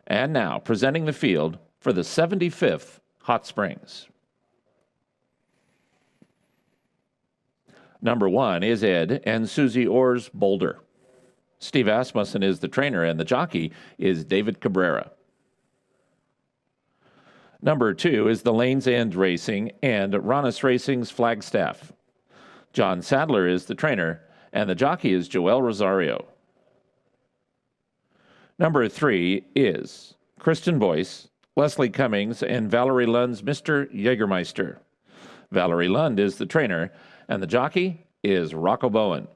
And now, presenting the field for the 75th Hot Springs. Number 1 is Ed and Susie Orr's Boulder. Steve Asmussen is the trainer, and the jockey is David Cabrera. Number 2 is the Lanes End Racing and Ronis Racing's Flagstaff. John Sadler is the trainer, and the jockey is Joel Rosario. Number 3 is Kristen Boyce, Leslie Cummings, and Valerie Lund's Mr. Jägermeister. Valerie Lund is the trainer, and the jockey is Rocco Bowen.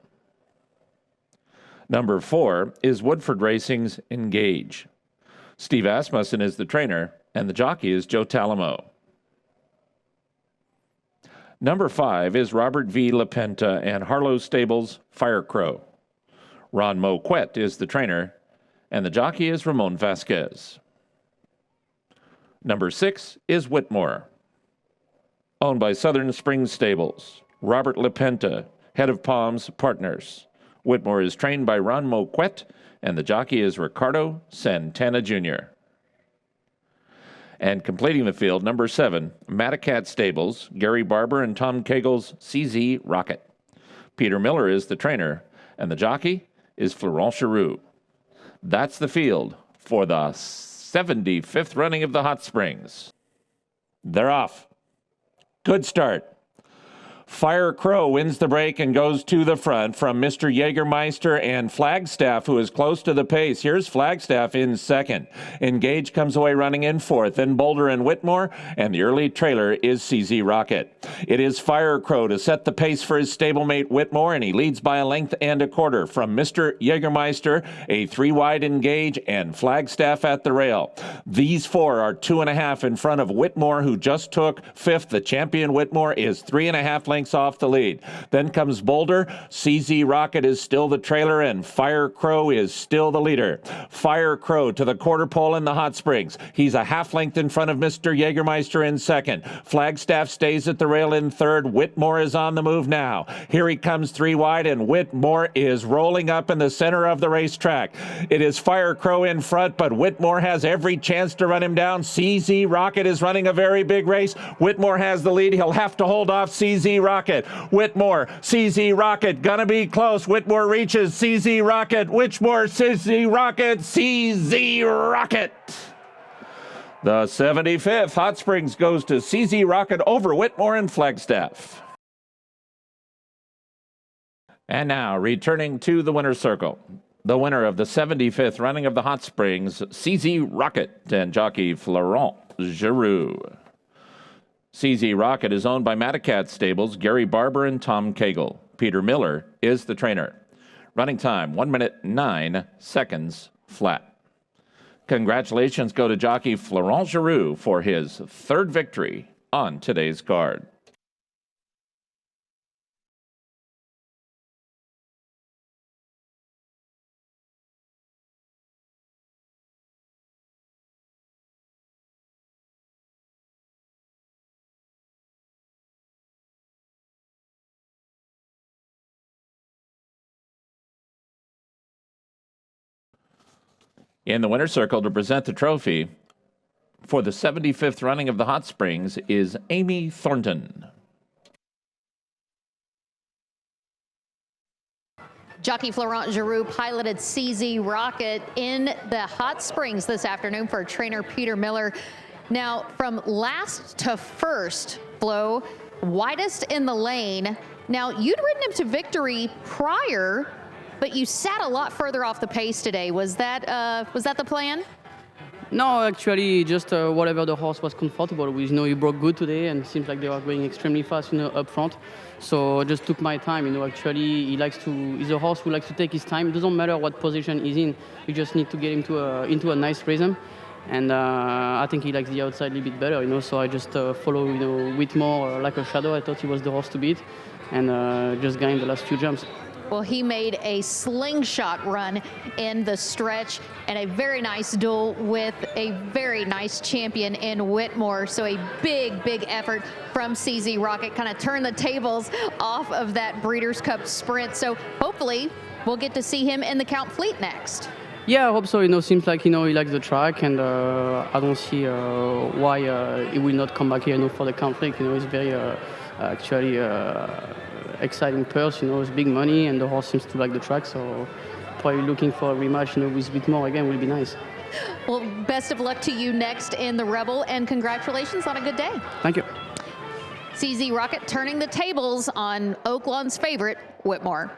Number 4 is Woodford Racing's Engage. Steve Asmussen is the trainer, and the jockey is Joe Talamo. Number 5 is Robert V. LaPenta and Harlow Stables' Fire Crow. Ron Moquette is the trainer, and the jockey is Ramon Vasquez. Number 6 is Whitmore, owned by Southern Springs Stables. Robert LaPenta, head of Palms Partners. Whitmore is trained by Ron Moquette, and the jockey is Ricardo Santana Jr. And completing the field, number 7, Matacat Stables, Gary Barber and Tom Cagle's CZ Rocket. Peter Miller is the trainer, and the jockey is Florent Giroux. That's the field for the 75th running of the Hot Springs. They're off. Good start. Fire Crow wins the break and goes to the front from Mr. Jägermeister and Flagstaff, who is close to the pace. Here's Flagstaff in second. Engage comes away running in fourth. Then Boulder and Whitmore, and the early trailer is CZ Rocket. It is Fire Crow to set the pace for his stablemate Whitmore, and he leads by a length and a quarter from Mr. Jägermeister, a 3-wide Engage, and Flagstaff at the rail. These 4 are 2.5 in front of Whitmore, who just took fifth. The champion Whitmore is 3.5 lengths off the lead. Then comes Boulder. CZ Rocket is still the trailer, and Fire Crow is still the leader. Fire Crow to the quarter pole in the Hot Springs. He's a half length in front of Mr. Jägermeister in second. Flagstaff stays at the rail in third. Whitmore is on the move now. Here he comes 3 wide, and Whitmore is rolling up in the center of the racetrack. It is Fire Crow in front, but Whitmore has every chance to run him down. CZ Rocket is running a very big race. Whitmore has the lead. He'll have to hold off CZ Rocket. Whitmore, CZ Rocket, gonna be close. Whitmore reaches CZ Rocket. Whitmore, CZ Rocket, CZ Rocket. The 75th Hot Springs goes to CZ Rocket over Whitmore and Flagstaff. And now, returning to the winner's circle, the winner of the 75th running of the Hot Springs, CZ Rocket, and jockey Florent Giroux. CZ Rocket is owned by Matacat Stables, Gary Barber and Tom Cagle. Peter Miller is the trainer. Running time, 1 minute, 9 seconds flat. Congratulations go to jockey Florent Giroux for his 3rd victory on today's card. In the winner's circle to present the trophy for the 75th running of the Hot Springs is Amy Thornton. Jockey Florent Giroux piloted CZ Rocket in the Hot Springs this afternoon for trainer Peter Miller. Now, from last to first, Flo, widest in the lane. Now, you'd ridden him to victory prior, but you sat a lot further off the pace today. Was that the plan? No, actually, just whatever the horse was comfortable with. He broke good today, and it seems like they were going extremely fast, up front. So I just took my time. Actually, he's a horse who likes to take his time. It doesn't matter what position he's in. You just need to get him into a nice rhythm. And I think he likes the outside a little bit better, So I just follow, Whitmore like a shadow. I thought he was the horse to beat, and just got in the last few jumps. Well, he made a slingshot run in the stretch and a very nice duel with a very nice champion in Whitmore. So a big, big effort from CZ Rocket, kind of turned the tables off of that Breeders' Cup sprint. So hopefully we'll get to see him in the Count Fleet next. Yeah, I hope so. Seems like he likes the track, and I don't see why he will not come back here. For the conflict. He's very actually exciting purse. It's big money, and the horse seems to like the track. So probably looking for a rematch. With Whitmore again will be nice. Well, best of luck to you next in the Rebel, and congratulations on a good day. Thank you. CZ Rocket turning the tables on Oaklawn's favorite, Whitmore.